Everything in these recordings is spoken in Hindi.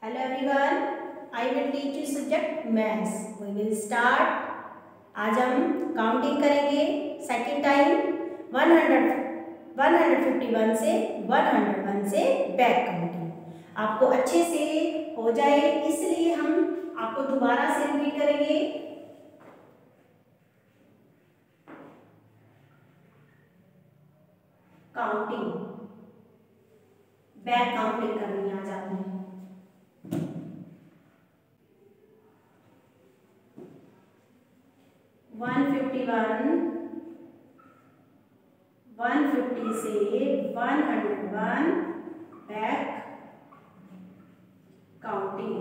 Hello everyone, I will teach you subject maths. We will start. आज हम काउंटिंग करेंगे सेकेंड टाइम 151 से 101 से बैक काउंटिंग आपको अच्छे से हो जाए, इसलिए हम आपको दोबारा से रिपीट करेंगे। काउंटिंग बैक काउंटिंग करनी आज आपने। 150 से 101 बैक काउंटिंग।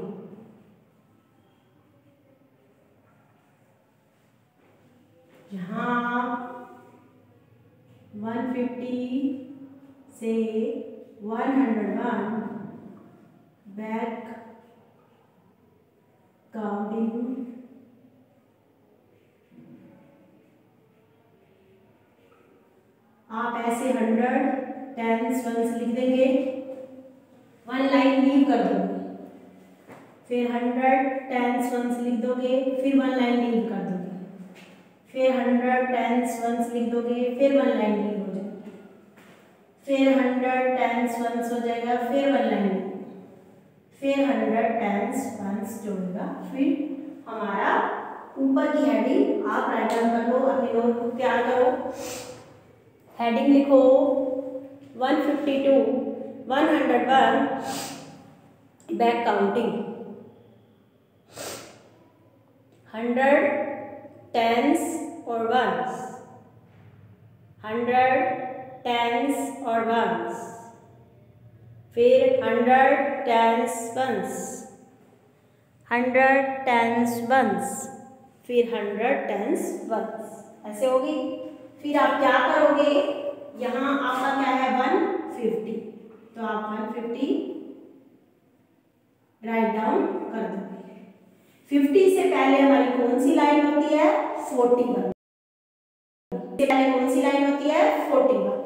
यहाँ 150 से 101 बैक काउंटिंग आप ऐसे 100 10s 1s लिख देंगे, वन लाइन लीव कर दोगे, फिर 100 10s 1s लिख दोगे, फिर वन लाइन लीव कर दोगे, फिर 100 10s 1s लिख दोगे, फिर वन लाइन लीव हो जाएगी, फिर 100 10s 1s हो जाएगा, फिर वन लाइन लीव, फिर 100 10s 1s जोड़ेगा। फिर हमारा ऊपर की हेडिंग आप राइट डाउन कर लो, अपनी नोटबुक तैयार करो, हेडिंग लिखो 152 101 बैक काउंटिंग। 100 10s और 1s, 100 10s और 1s, फिर 100 10s 1s, 100 10s 1s, फिर 100 10s 1s, ऐसे होगी। फिर आप क्या करोगे, यहाँ आपका क्या है 150, तो आप 150 राइट डाउन कर दोगे। 50 से पहले हमारी कौन सी लाइन होती है 41, से पहले कौन सी लाइन होती है 41,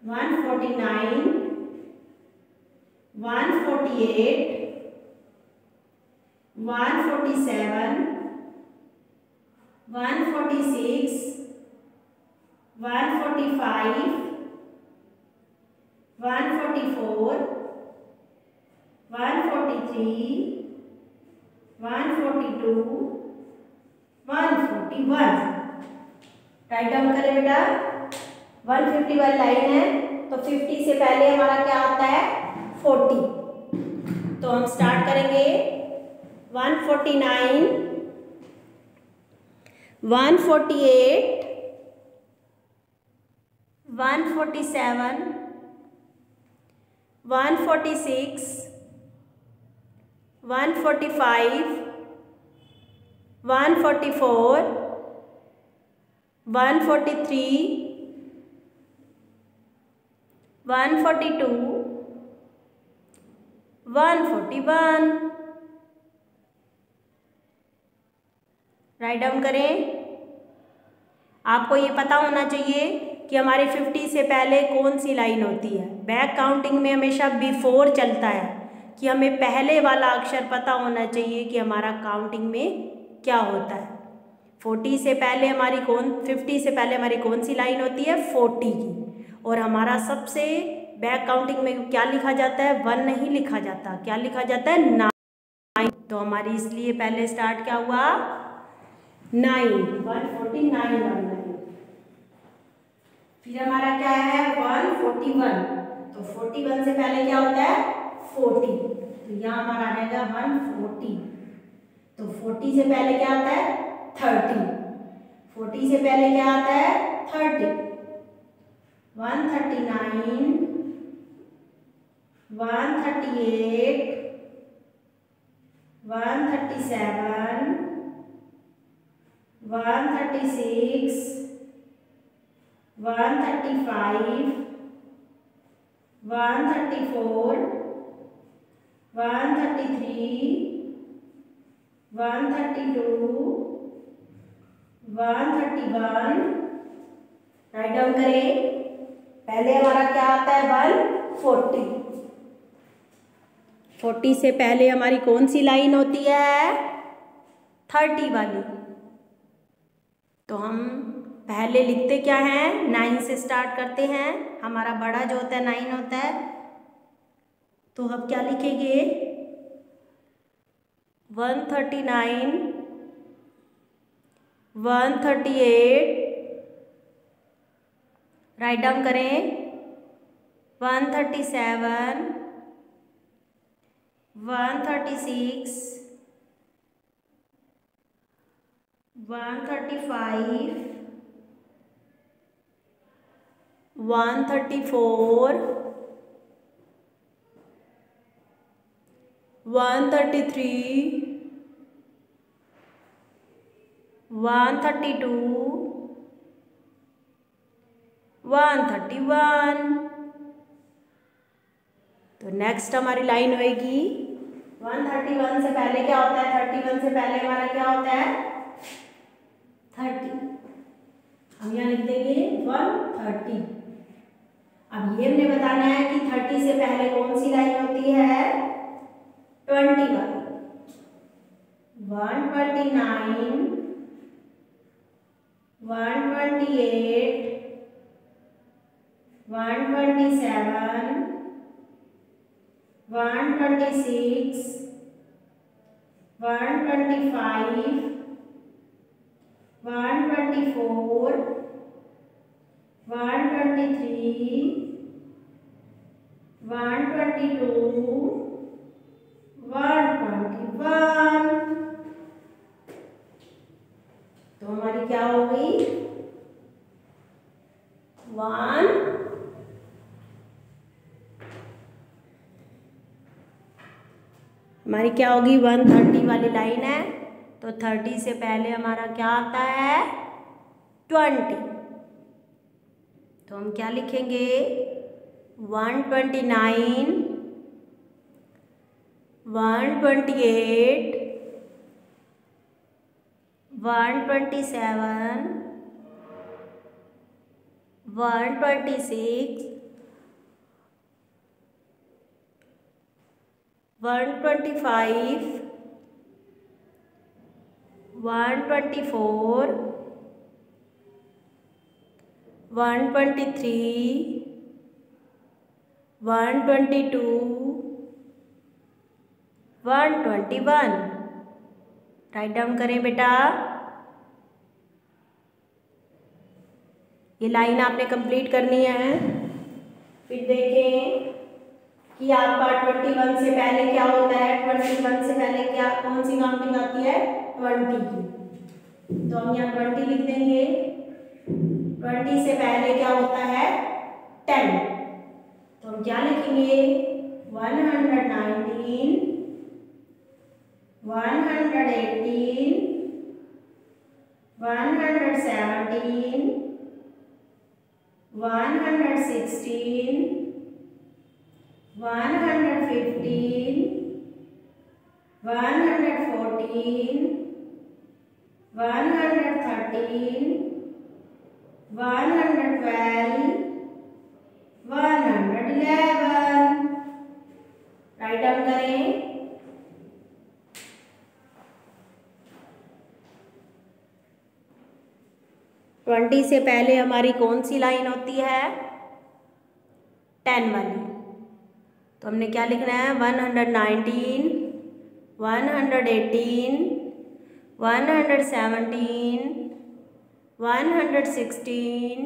149 148 147 146 145 144 143 142 141 राइट डाउन करें बेटा। 151 लाइन है, तो 50 से पहले हमारा क्या आता है 40, तो हम स्टार्ट करेंगे 149 148 147 146 145 144 143 142 141 राइट डाउन करें। आपको ये पता होना चाहिए कि हमारे 50 से पहले कौन सी लाइन होती है। बैक काउंटिंग में हमेशा बिफोर चलता है, कि हमें पहले वाला अक्षर पता होना चाहिए कि हमारा काउंटिंग में क्या होता है। 50 से पहले हमारी कौन सी लाइन होती है 40 की, और हमारा सबसे बैक काउंटिंग में क्या लिखा जाता है 1 नहीं लिखा जाता, क्या लिखा जाता है 9। तो हमारी इसलिए पहले स्टार्ट क्या हुआ 9 149 वाला। फिर हमारा क्या है 141, तो 41 से पहले क्या होता है 40, तो यहाँ हमारा रहेगा 140, तो 40 से पहले क्या आता है 30, 40 से पहले क्या आता है 30, 139 138 137 136 135 134 133 132 131 राइट डाउन करें। पहले हमारा क्या आता है 140, 40 से पहले हमारी कौन सी लाइन होती है? 30 वाली। तो हम पहले लिखते क्या हैं? 9 से स्टार्ट करते हैं। हमारा बड़ा जो होता है 9 होता है। तो हम क्या लिखेंगे? 139, 138, राइट डाउन करें। 137, 136, 135, 134, 133, 132, 131। तो नेक्स्ट हमारी लाइन होएगी 131 से पहले क्या होता है? 31 से पहले हमारा क्या होता है? 30। हम यहाँ लिख देंगे 130। अब ये हमने बताना है कि 30 से पहले कौन सी लाइन होती है? 20 वाली। 129, 128, 127, 126, 125, 124, 123, 122, 121। तो हमारी क्या हो गई? 1 हमारी क्या होगी? 130 वाली लाइन है। तो 30 से पहले हमारा क्या आता है? 20। तो हम क्या लिखेंगे? 129, 128, 127, 126, 125, 124, 123, 122, 121। राइट डाउन करें बेटा। ये लाइन आपने कंप्लीट करनी है। फिर देखें कि आपका 21 से पहले क्या होता है? 21 से पहले क्या कौन सी काउंटिंग आती है? 20 की। तो हम यहाँ 20 लिख देंगे। 20 से पहले क्या होता है? 10। तो हम क्या लिखेंगे? 119, 118, 117, 116, 115, 114, 113, 112, 111। राइट डाउन करें। ट्वेंटी से पहले हमारी कौन सी लाइन होती है? 10 वाली। तो हमने क्या लिखना है? 119, 118, 117, 116,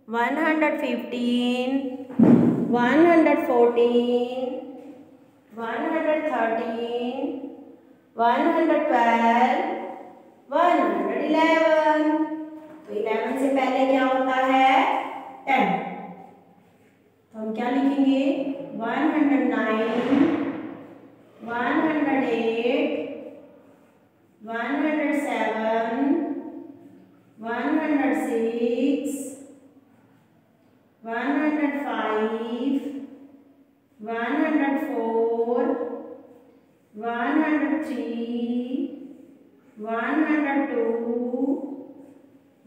115, 114, 113, 112, 111। तो 11 से पहले क्या होता है? 10। तो हम क्या लिखेंगे? 109, 108, 107, 106, 105, 104, 103, 102,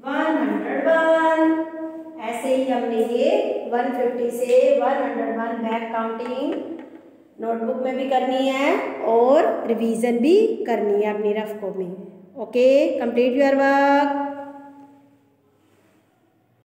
101। ऐसे ही हमने ये 150 से 101 बैक काउंटिंग नोटबुक में भी करनी है और रिवीजन भी करनी है अपनी रफ कॉपी में। Okay, complete your work.